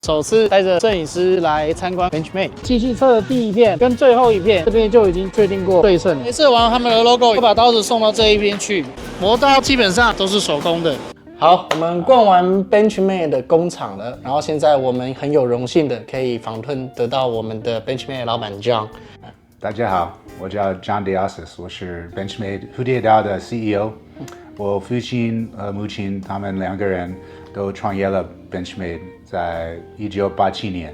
首次带着摄影师来参观 Benchmade 机器测的第一片跟最后一片，这边就已经确定过对称。测完他们的 logo， 就把刀子送到这一边去。磨刀基本上都是手工的。好，我们逛完 Benchmade 的工厂了，然后现在我们很有荣幸的可以访问得到我们的 Benchmade 老板 John。大家好，我叫 John Diasis， 我是 Benchmade 蝴蝶刀的 CEO。我父亲和母亲他们两个人都创业了 Benchmade， 在1987年，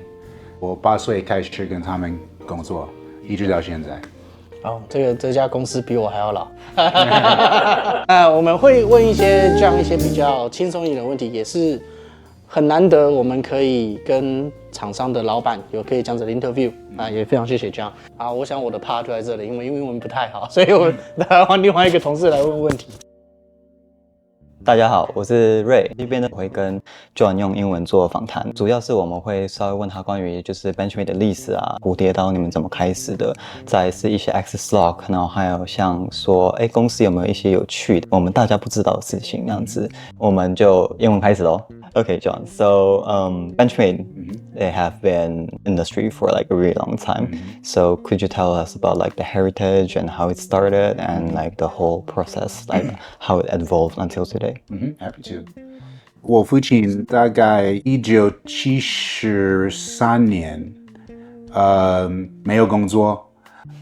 我8岁开始跟他们工作，一直到现在。哦，这家公司比我还要老。我们会问一些这样一些比较轻松一点的问题，也是很难得我们可以跟厂商的老板有可以这样子的 interview 啊，也非常谢谢这样啊。我想我的 part 就在这里，因为英文不太好，所以我换另外一个同事来问问题。大家好，我是瑞。这边呢，我会跟 John 用英文做访谈，主要是我们会稍微问他关于就是 Benchmade 的历史啊，蝴蝶刀你们怎么开始的，再是一些 access log， 然后还有像说，公司有没有一些有趣的我们大家不知道的事情，这样子，我们就英文开始咯。Okay, John. So, Benchmade, they have been in industry for like a really long time. So, could you tell us about like the heritage and how it started and like the whole process, like how it evolved until today? Happy to. 我父亲大概1973年，没有工作，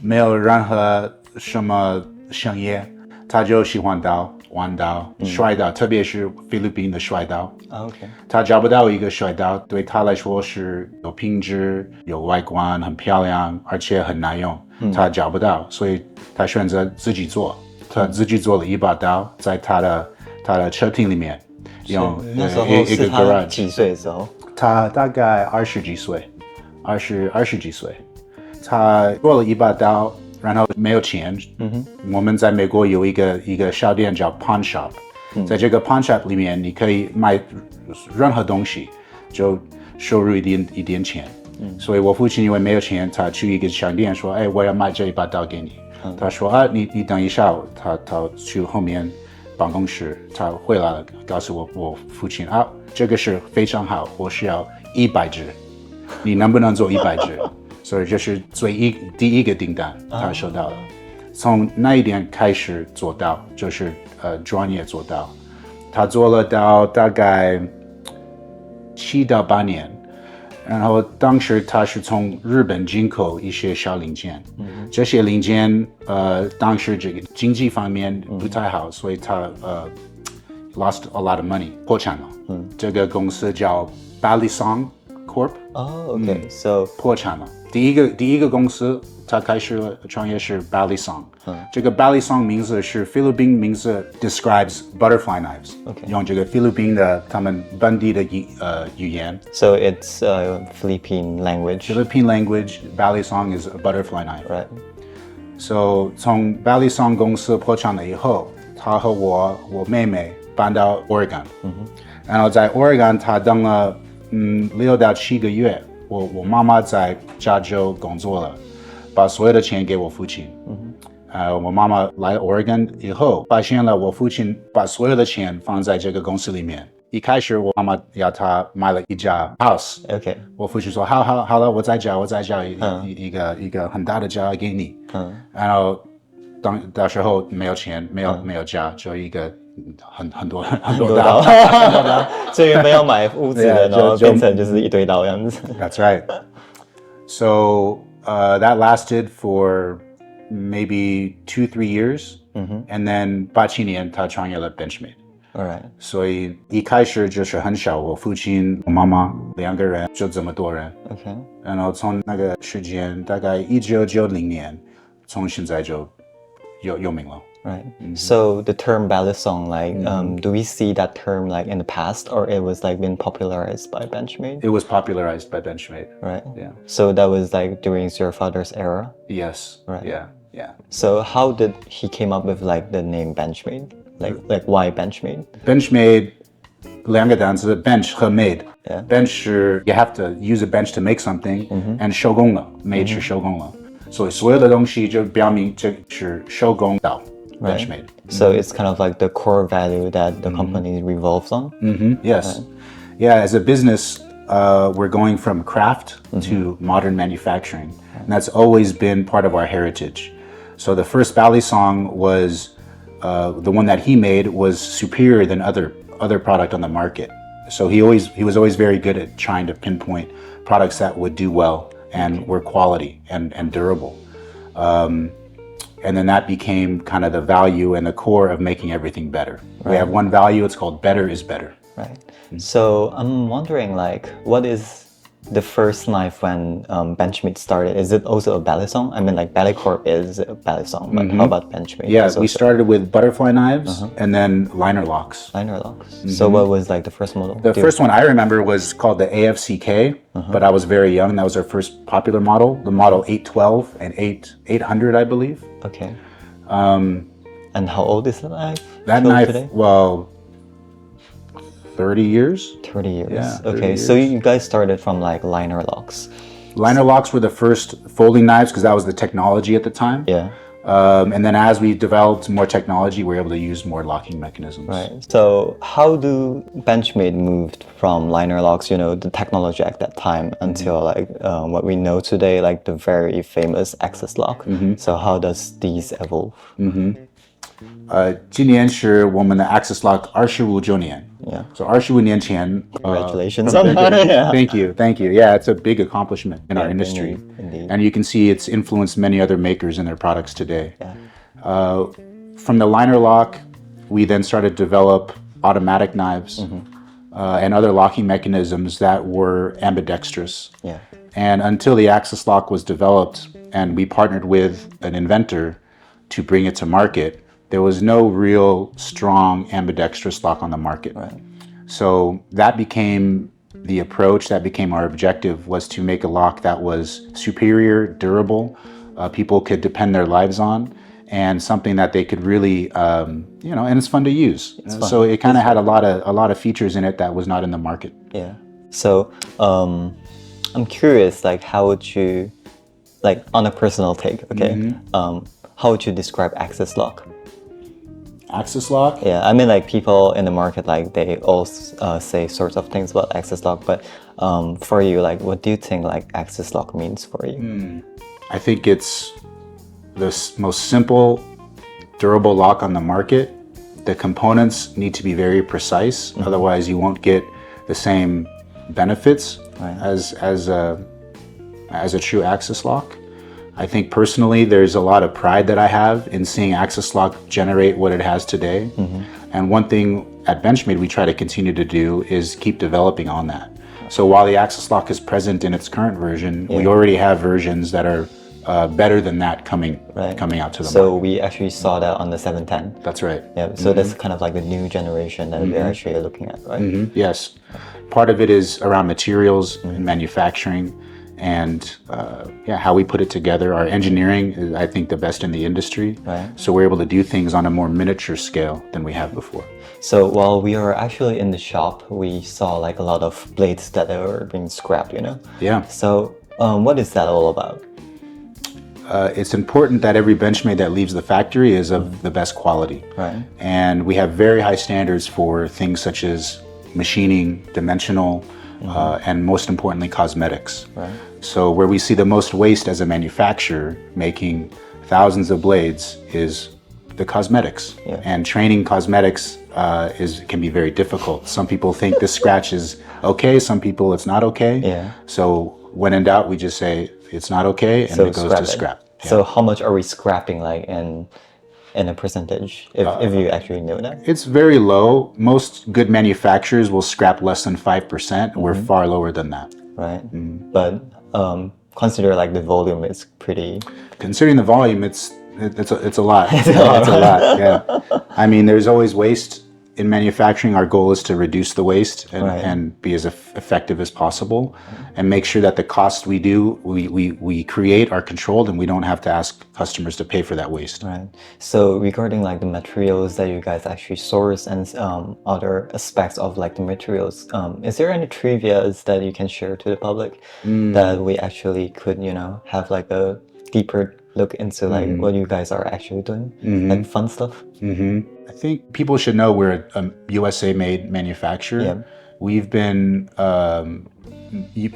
没有任何什么生意，他就喜欢刀。弯刀、摔刀，特别是菲律宾的摔刀。OK， 他找不到一个摔刀，对他来说是有品质、有外观、很漂亮，而且很难用。他找不到，所以他选择自己做。他自己做了一把刀，在他的车厅里面，用那时候一个是他 garage。几岁的时候？他大概20几岁，二十几岁，他做了一把刀。然后没有钱，我们在美国有一个小店叫 pawn shop，在这个 pawn shop 里面，你可以卖任何东西，就收入一点钱。所以我父亲因为没有钱，他去一个小店说：“我要卖这一把刀给你。”他说：“你等一下。”他去后面办公室，他回来了，告诉我父亲这个是非常好，我需要100只，你能不能做100只？所以这是第一个订单，他收到了。从那一点开始做刀，就是专业做刀。他做了刀大概7到8年，然后当时他是从日本进口一些小零件，这些零件当时这个经济方面不太好，所以他lost a lot of money， 破产了。这个公司叫 Balisong Corp。OK， so 破产了。第一个公司，他开始创业是 Balisong。这个 Balisong 名字是菲律宾名字 ，describes butterfly knives。用这个菲律宾的他们本地的语言。So it's Philippine language. Philippine language. Balisong is a butterfly knife. Right. So 从 Balisong 公司破产了以后，他和我妹妹搬到 Oregon。然后在 Oregon 他当了6到7个月。我妈妈在加州工作了，把所有的钱给我父亲。我妈妈来 Oregon 以后，发现了我父亲把所有的钱放在这个公司里面。一开始我妈妈要他买了一家 house。OK， 我父亲说好了，我再交一个很大的家给你。然后到时候没有钱，没有家，只有一个。很多刀，所以原本要买屋子的，然后变成就是一堆刀这样子。That's right. So that lasted for maybe 2-3 years, and then 87年他创业了 Benchmade. Alright. 所以一开始就是很小，我父亲、我妈妈2个人，就这么多人。Okay. 然后从那个时间，大概1990年，从现在就有名了。Right. So the term Balisong, like, do we see that term like in the past, or it was like been popularized by Benchmade? It was popularized by Benchmade. Right. Yeah. So that was like during your father's era? Yes. Right. Yeah. So how did he came up with like the name Benchmade? Like why Benchmade? Benchmade, 2个单词 bench 和 made. Yeah. Bench 是 you have to use a bench to make something, and 手工了 made 是手工了，所以所有的东西就表明这是手工刀。Benchmade. So it's kind of like the core value that the company revolves on? Yes. Yeah, as a business, we're going from craft to modern manufacturing. And that's always been part of our heritage. So the first ballet song was, the one that he made was superior than other product on the market. So he was always very good at trying to pinpoint products that would do well and were quality and durable. And then that became kind of the value and the core of making everything better. Right. We have one value, it's called better is better. Right. So I'm wondering, like, what is the first knife when Benchmade started? Is it also a ballet song? I mean, like, Ballet Corp is a ballet song, but how about Benchmade? Yeah, we started with butterfly knives and then liner locks. Liner locks. So what was like the first model? The first one I remember was called the AFCK, but I was very young. That was our first popular model, the model 812 and 800, I believe. Okay. And how old is the knife? That knife, today? well, 30 years. 30 years. Yeah, 30 okay, years. so you guys started from like liner locks. Liner locks were the first folding knives because that was the technology at the time. Yeah. And then as we developed more technology, we were able to use more locking mechanisms. Right. So how do Benchmade moved from liner locks, you know, the technology at that time until like what we know today, like the very famous axis lock. So how does these evolve? 今年是我们的 Axis Lock 25周年。Yeah. So 25年前 Congratulations. Thank you. Yeah, it's a big accomplishment in our industry. Indeed. And you can see it's influenced many other makers in their products today. Yeah. From the liner lock, we then started to develop automatic knives and other locking mechanisms that were ambidextrous. Yeah. And until the Axis Lock was developed and we partnered with an inventor to bring it to market, there was no real strong ambidextrous lock on the market. Right. So that became the approach, that became our objective, was to make a lock that was superior, durable, people could depend their lives on, and something that they could really, and it's fun to use. So it kind of had a lot of features in it that was not in the market. Yeah. So I'm curious, like, how would you, like, on a personal take, okay? How would you describe Axis Lock? Axis Lock? Yeah, I mean, like, people in the market, like, they all say sorts of things about Axis Lock, but for you, like, what do you think, like, Axis Lock means for you? I think it's the most simple, durable lock on the market. The components need to be very precise, otherwise you won't get the same benefits as a true Axis Lock. I think personally there's a lot of pride that I have in seeing Axis Lock generate what it has today. And one thing at Benchmade we try to continue to do is keep developing on that. So while the Axis Lock is present in its current version, we already have versions that are better than that coming out to the market. So we actually saw that on the 710. That's right. Yeah, so that's kind of like the new generation that we're actually looking at, right? Yes. Part of it is around materials and manufacturing and how we put it together. Our engineering is, I think, the best in the industry. Right. So we're able to do things on a more miniature scale than we have before. So while we are actually in the shop, we saw like a lot of blades that were being scrapped, you know? Yeah. So what is that all about? It's important that every Benchmade that leaves the factory is of the best quality. Right. And we have very high standards for things such as machining, dimensional, and most importantly, cosmetics. Right. So where we see the most waste as a manufacturer making thousands of blades is the cosmetics. Yeah. And training cosmetics can be very difficult. Some people think this scratch is okay, some people it's not okay. Yeah. So when in doubt, we just say it's not okay, and it goes to scrap. Yeah. So how much are we scrapping, like in a percentage, if you actually know that? It's very low. Most good manufacturers will scrap less than 5%. We're far lower than that. Right. But consider like the volume is pretty. Considering the volume, it's a lot. It's a lot. Yeah. I mean, there's always waste in manufacturing. Our goal is to reduce the waste and be as effective as possible, and make sure that the costs we create are controlled, and we don't have to ask customers to pay for that waste. Right. So regarding like the materials that you guys actually source and other aspects of like the materials, is there any trivias that you can share to the public that we actually could, have like a deeper look into like what you guys are actually doing, like fun stuff? I think people should know we're a USA-made manufacturer. Yeah. we've been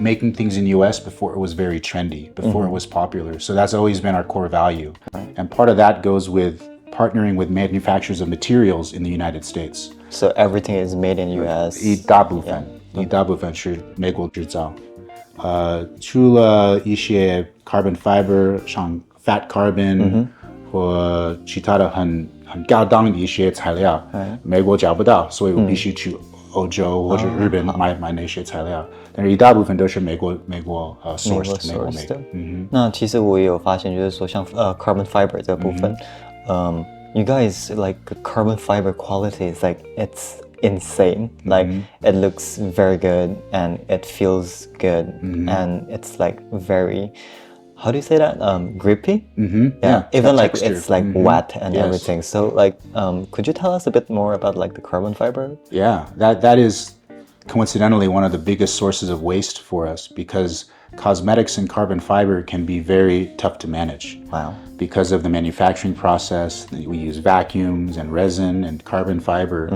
making things in US before it was very trendy, before it was popular. So that's always been our core value. And part of that goes with partnering with manufacturers of materials in the United States. So everything is made in US. 一大部分是美国制造。除了一些 carbon fiber 像 fat carbon 或其他的很高档的一些材料，美国找不到，所以我必须去欧洲或者日本买那些材料。但是一大部分都是美国sourced 美国 made。那其实我也有发现，就是说像carbon fiber 这部分，you guys like carbon fiber quality is like it's insane. Like it looks very good and it feels good and it's like very, how do you say that? Grippy? Yeah. Even like texture. it's like wet and everything. So like, could you tell us a bit more about like the carbon fiber? Yeah, that is coincidentally one of the biggest sources of waste for us because cosmetics and carbon fiber can be very tough to manage. Wow. Because of the manufacturing process, we use vacuums and resin and carbon fiber.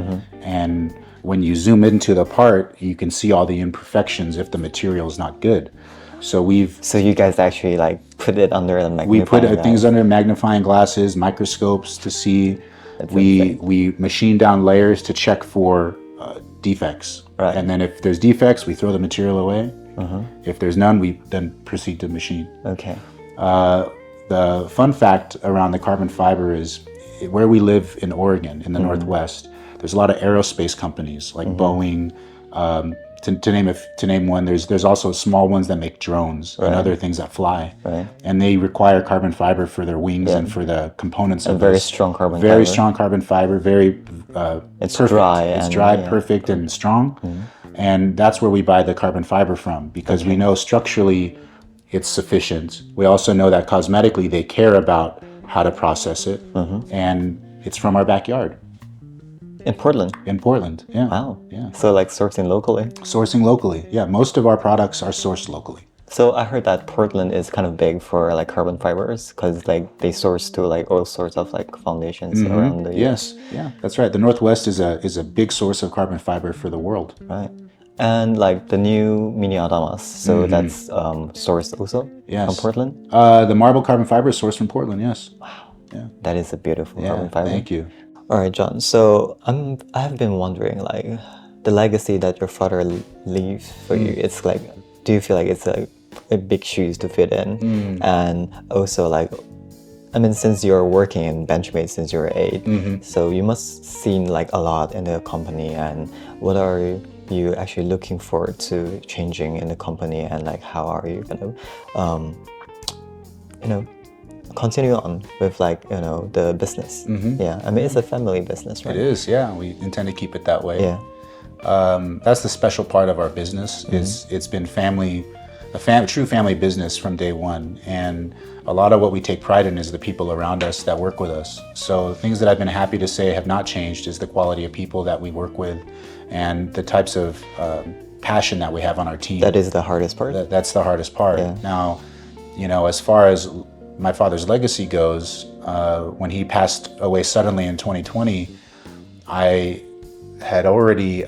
And when you zoom into the part, you can see all the imperfections if the material is not good. So you guys actually like put it under the magnifying we put glass. Things under magnifying glasses, microscopes to see. We machine down layers to check for defects. Right. And then if there's defects, we throw the material away. If there's none, we then proceed to machine. Okay. The fun fact around the carbon fiber is where we live in Oregon, in the Northwest, there's a lot of aerospace companies like Boeing. To name one, there's also small ones that make drones and other things that fly. Right. And they require carbon fiber for their wings and for the components of very this. strong carbon Very fiber. strong carbon fiber, very It's perfect. dry. It's and, dry, perfect, and strong. And that's where we buy the carbon fiber from because we know structurally it's sufficient. We also know that cosmetically they care about how to process it. And it's from our backyard. In Portland? In Portland, yeah. Wow. Yeah. So like sourcing locally? Sourcing locally, yeah. Most of our products are sourced locally. So I heard that Portland is kind of big for like carbon fibers because like they source to like all sorts of like foundations around the Yes, yeah, that's right. The Northwest is a big source of carbon fiber for the world. Right. And like the new mini Adamas, so that's sourced also from Portland? The marble carbon fiber is sourced from Portland, yes. Wow. Yeah. That is a beautiful carbon fiber. Thank you. All right, John. So I have been wondering, like, the legacy that your father leaves for you. It's like, do you feel like it's a big shoes to fit in? And also, like, I mean, since you're working in Benchmade since you're 8, so you must seen like a lot in the company. And what are you actually looking forward to changing in the company? And like, how are you gonna, continue on with like the business? Yeah, I mean it's a family business, right? It is, yeah. We intend to keep it that way. Yeah. That's the special part of our business. It's been true family business from day one, and a lot of what we take pride in is the people around us that work with us. So things that I've been happy to say have not changed is the quality of people that we work with, and the types of passion that we have on our team. That is the hardest part. That's the hardest part. Yeah. Now, as far as my father's legacy goes, when he passed away suddenly in 2020, I had already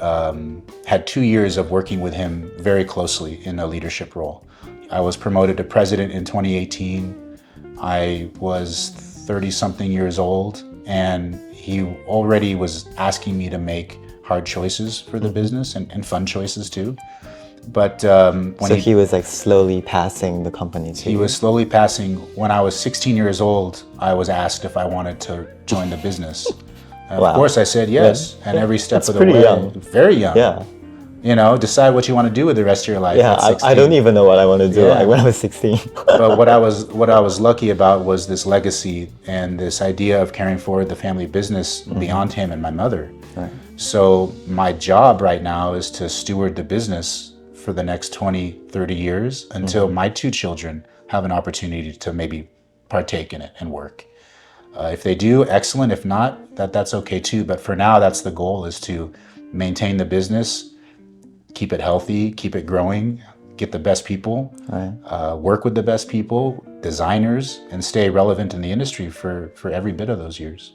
had 2 years of working with him very closely in a leadership role. I was promoted to president in 2018. I was 30-something years old, and he already was asking me to make hard choices for the business and fun choices too. But when he was like slowly passing the company to you? He was slowly passing. When I was 16 years old, I was asked if I wanted to join the business. Of course I said yes. And every step of the way. Young. Very young. Yeah. Decide what you want to do with the rest of your life. Yeah, I don't even know what I want to do when I was 16. But what I was lucky about was this legacy and this idea of carrying forward the family business beyond him and my mother. Right. So my job right now is to steward the business for the next 20, 30 years until my 2 children have an opportunity to maybe partake in it and work. If they do, excellent. If not, that's okay too. But for now, that's the goal, is to maintain the business, keep it healthy, keep it growing, get the best people, work with the best people, designers, and stay relevant in the industry for every bit of those years.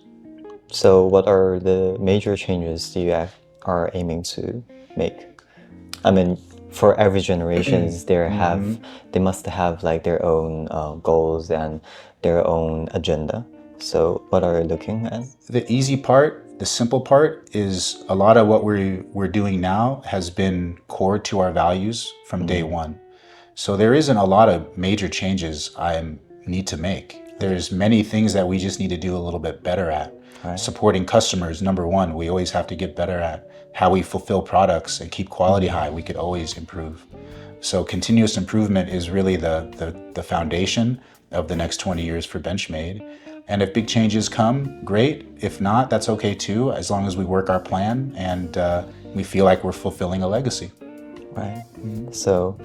So what are the major changes you are aiming to make I mean, for every generations, they must have like their own goals and their own agenda. So what are you looking at? The easy part, the simple part is a lot of what we're doing now has been core to our values from day one. So there isn't a lot of major changes I need to make. There's many things that we just need to do a little bit better at. Right. Supporting customers, number one, we always have to get better at. How we fulfill products and keep quality high, we could always improve. So continuous improvement is really the foundation of the next 20 years for Benchmade. And if big changes come, great. If not, that's okay too, as long as we work our plan and we feel like we're fulfilling a legacy. Right. So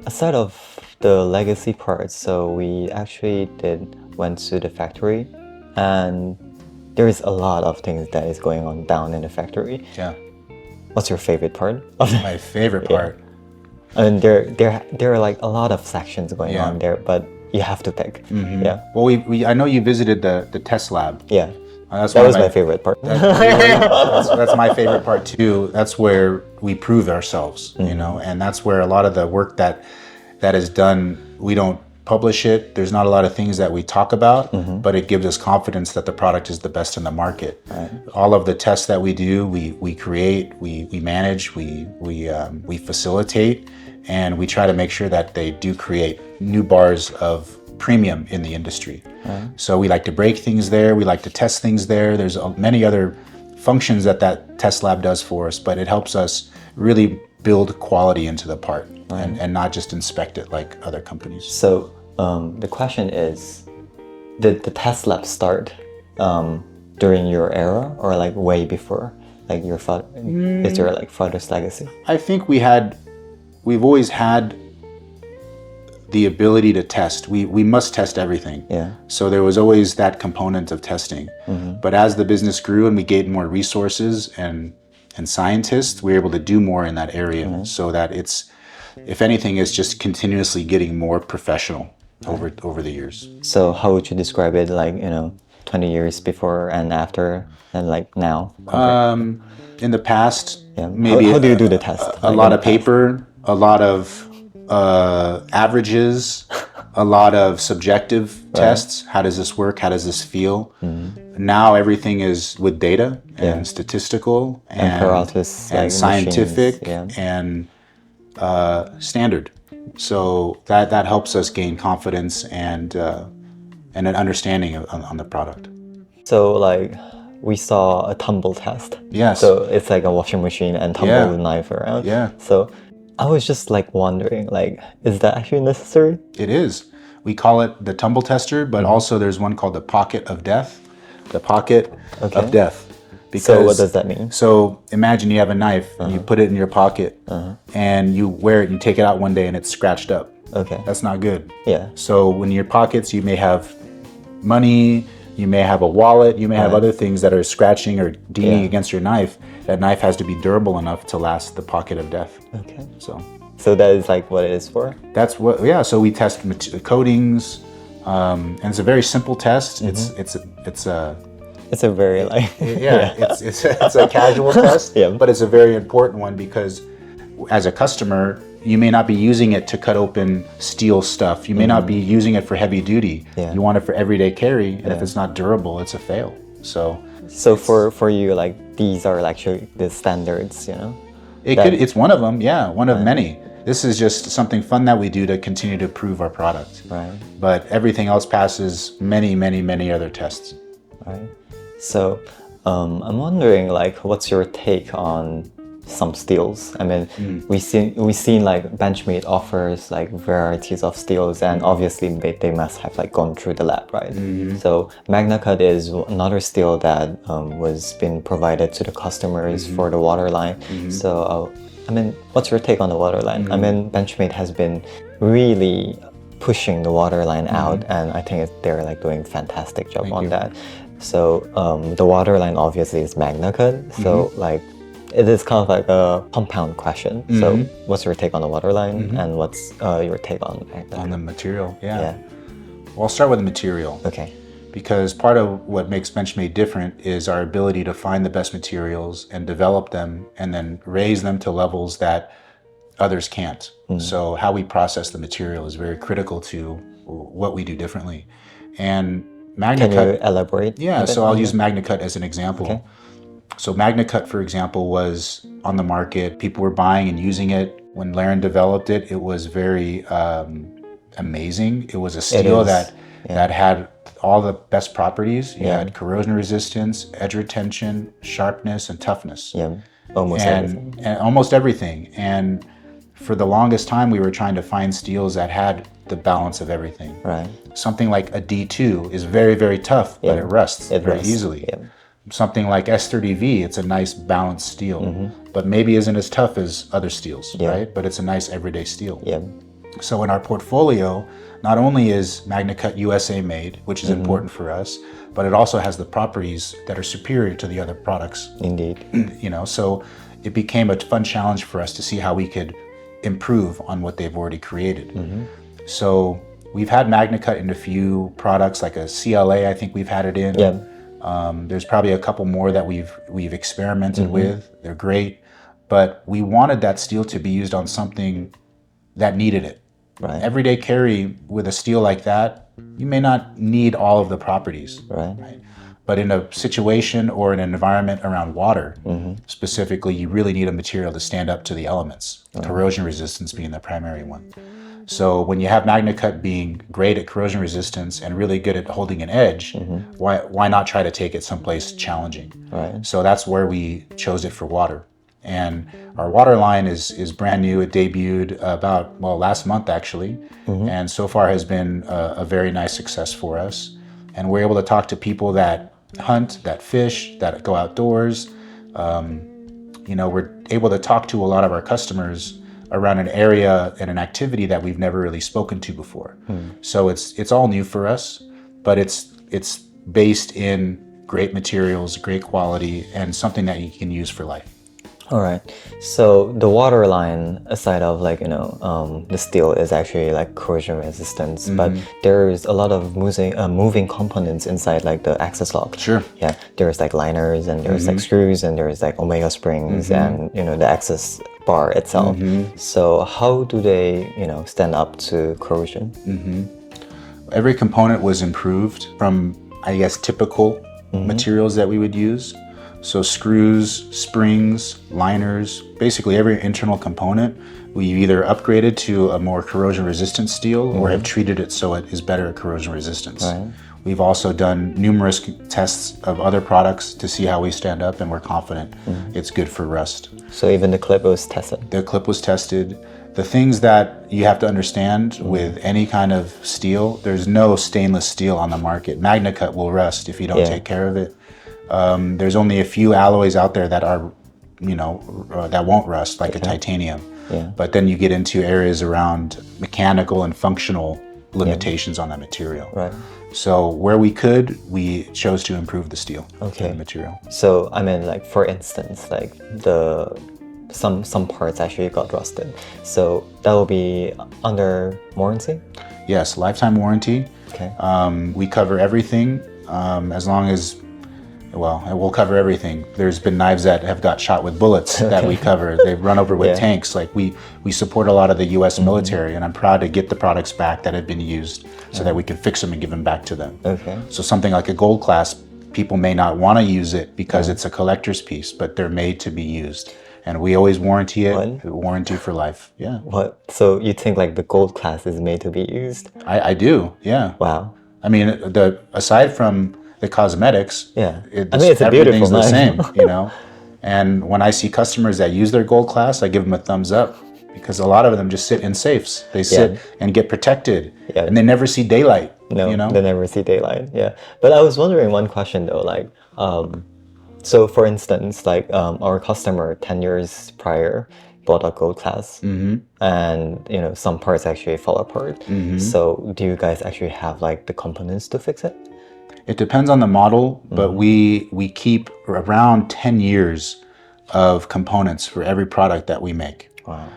aside of the legacy part, so we actually went to the factory, and there is a lot of things that is going on down in the factory. Yeah. What's your favorite part? My favorite part? And there are like a lot of sections going on there, but you have to pick. Yeah. Well, I know you visited the test lab. Yeah. That was my favorite part. That's my favorite part too. That's where we prove ourselves, you know, and that's where a lot of the work that is done, we don't publish it. There's not a lot of things that we talk about, but it gives us confidence that the product is the best in the market. Right. All of the tests that we do, we create, we manage, we facilitate, and we try to make sure that they do create new bars of premium in the industry. Right. So we like to break things there. We like to test things there. There's many other functions that test lab does for us, but it helps us really build quality into the part. Right. And not just inspect it like other companies. So the question is, did the test lab start during your era or like way before? Like your father, is there like father's legacy? I think we've always had the ability to test. We must test everything. Yeah. So there was always that component of testing. But as the business grew and we gained more resources and scientists, we were able to do more in that area, so that it's, if anything, it's just continuously getting more professional over the years. So how would you describe it, like, 20 years before and after, and like now? In the past, maybe how do you do the test? A lot of paper, a lot of averages, a lot of subjective tests. How does this work? How does this feel? Now everything is with data and statistical and scientific and standard. So that helps us gain confidence and an understanding on the product. So like we saw a tumble test. Yes. So it's like a washing machine and tumble the knife around. Yeah. So I was just like wondering, like, is that actually necessary? It is. We call it the tumble tester, but also there's one called the pocket of death. The pocket of death. Because, so what does that mean? So imagine you have a knife, you put it in your pocket, and you wear it and you take it out one day and it's scratched up. Okay. That's not good. Yeah. So in your pockets, you may have money, you may have a wallet, you may have other things that are scratching or dinging against your knife. That knife has to be durable enough to last the pocket of death. Okay. So that is like what it is for? That's what, so we test coatings, and it's a very simple test. It's a very like it's a casual test, but it's a very important one because as a customer, you may not be using it to cut open steel stuff. You may not be using it for heavy duty. You want it for everyday carry, and if it's not durable, it's a fail. So for you, like these are actually the standards, It's one of them, one of many. This is just something fun that we do to continue to improve our product. Right. But everything else passes many, many, many other tests. Right. So I'm wondering, like, what's your take on some steels? I mean, we've seen like Benchmade offers like varieties of steels, and obviously they must have like gone through the lab, right? So MagnaCut is another steel that was been provided to the customers for the waterline. So I mean, what's your take on the waterline? I mean, Benchmade has been really pushing the waterline out, and I think they're like doing a fantastic job on that. So the waterline obviously is MagnaCut. So like it is kind of like a compound question. So what's your take on the waterline, and what's your take on MagnaCut? On the material, Well, I'll start with the material. Okay. because part of what makes Benchmade different is our ability to find the best materials and develop them and then raise them to levels that others can't. So how we process the material is very critical to what we do differently. And MagnaCut. Can you elaborate? Yeah, so I'll use MagnaCut as an example. Okay. So MagnaCut, for example, was on the market. People were buying and using it. When Laren developed it, it was very amazing. It was a steel that had all the best properties. You had corrosion resistance, edge retention, sharpness, and toughness. Yeah, almost everything. And almost everything. And for the longest time, we were trying to find steels that had the balance of everything. Right. Something like a D2 is very, very tough, but it rusts very easily. Yeah. Something like S30V, it's a nice balanced steel, but maybe isn't as tough as other steels, right? But it's a nice everyday steel. Yeah. So in our portfolio, not only is MagnaCut USA made, which is important for us, but it also has the properties that are superior to the other products. Indeed. You know, so it became a fun challenge for us to see how we could improve on what they've already created. So we've had MagnaCut in a few products, like a CLA, I think we've had it in. Yeah. There's probably a couple more that we've experimented with. They're great, but we wanted that steel to be used on something that needed it. Right. Everyday carry with a steel like that, you may not need all of the properties. Right. But in a situation or an environment around water, specifically, you really need a material to stand up to the elements, corrosion resistance being the primary one. So when you have MagnaCut being great at corrosion resistance and really good at holding an edge, why not try to take it someplace challenging? Right. So that's where we chose it for water. And our water line is brand new. It debuted last month actually, and so far has been a very nice success for us. And we're able to talk to people that hunt, that fish, that go outdoors. We're able to talk to a lot of our customers around an area and an activity that we've never really spoken to before. So it's all new for us, but it's based in great materials, great quality, and something that you can use for life. All right. So the water line, aside of the steel is actually like corrosion resistance, but there's a lot of moving components inside like the access lock. Sure. Yeah. There's like liners and there's like screws and there's like omega springs and the access bar itself. So how do they stand up to corrosion? Every component was improved from, I guess, typical materials that we would use. So screws, springs, liners, basically every internal component, we either upgraded to a more corrosion resistant steel or have treated it so it is better at corrosion resistance. Right. We've also done numerous tests of other products to see how we stand up, and we're confident it's good for rust. So even the clip was tested? The clip was tested. The things that you have to understand with any kind of steel, there's no stainless steel on the market. MagnaCut will rust if you don't take care of it. There's only a few alloys out there that are, that won't rust, like a titanium. Yeah. But then you get into areas around mechanical and functional limitations on that material. Right. So where we could, we chose to improve the steel, the material. So I mean, like for instance, like some parts actually got rusted. So that will be under warranty? Yes, lifetime warranty. Okay. We cover everything as long as. Well, we'll cover everything. There's been knives that have got shot with bullets that we cover. They've run over with tanks. Like we support a lot of the U.S. military, and I'm proud to get the products back that have been used so that we can fix them and give them back to them. Okay. So something like a gold clasp, people may not want to use it because it's a collector's piece, but they're made to be used. And we always warranty it, warranty for life. Yeah. What? So you think like the gold class is made to be used? I do, yeah. Wow. I mean, aside from the cosmetics, it's a beautiful the knife. same, And when I see customers that use their gold class, I give them a thumbs up because a lot of them just sit in safes. They sit and get protected, and they never see daylight. No, they never see daylight. Yeah, but I was wondering one question though, like, so for instance, like our customer 10 years prior bought a gold class, and some parts actually fall apart. So do you guys actually have like the components to fix it? It depends on the model, but we keep around 10 years of components for every product that we make. Wow.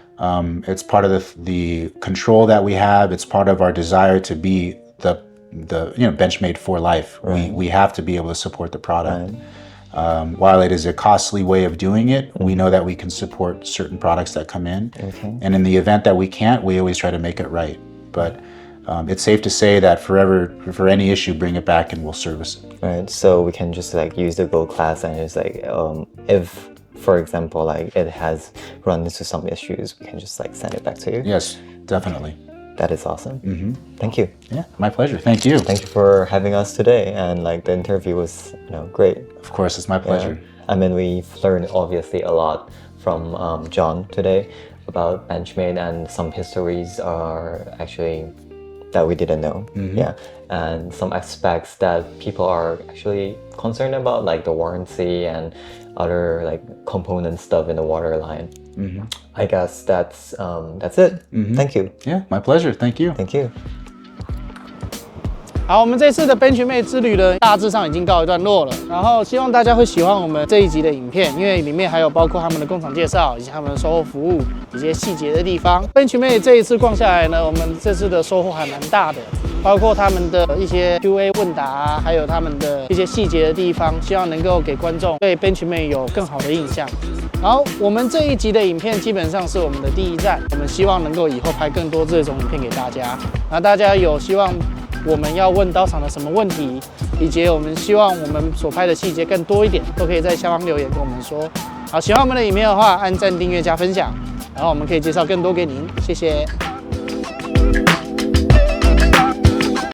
It's part of the control that we have. It's part of our desire to be the Benchmade for life. Right. We have to be able to support the product. Right. While it is a costly way of doing it, we know that we can support certain products that come in. Okay. And in the event that we can't, we always try to make it right. But it's safe to say that for any issue, bring it back and we'll service it. Right. So we can just like use the gold class and just like if, for example, like it has run into some issues, we can just like send it back to you. Yes, definitely. That is awesome. Thank you. Yeah, my pleasure. Thank you. Thank you for having us today, and like the interview was, great. Of course, it's my pleasure. I mean, we've learned obviously a lot from John today about Benchmade, and some histories are actually that we didn't know. Yeah, and some aspects that people are actually concerned about, like the warranty and other like component stuff in the water line. I guess that's it. Thank you. Yeah, my pleasure. Thank you. Thank you. 好，我们这次的 Benchmade 之旅呢，大致上已经告一段落了。然后希望大家会喜欢我们这一集的影片，因为里面还有包括他们的工厂介绍，以及他们的售后服务，一些细节的地方。Benchmade 这一次逛下来呢，我们这次的收获还蛮大的，包括他们的一些 QA 问答啊，还有他们的一些细节的地方，希望能够给观众对 Benchmade 有更好的印象。然后我们这一集的影片基本上是我们的第一站，我们希望能够以后拍更多这种影片给大家。那大家有希望我们要问刀厂的什么问题，以及我们希望我们所拍的细节更多一点，都可以在下方留言跟我们说。好，喜欢我们的影片的话，按赞、订阅、加分享，然后我们可以介绍更多给您，谢谢。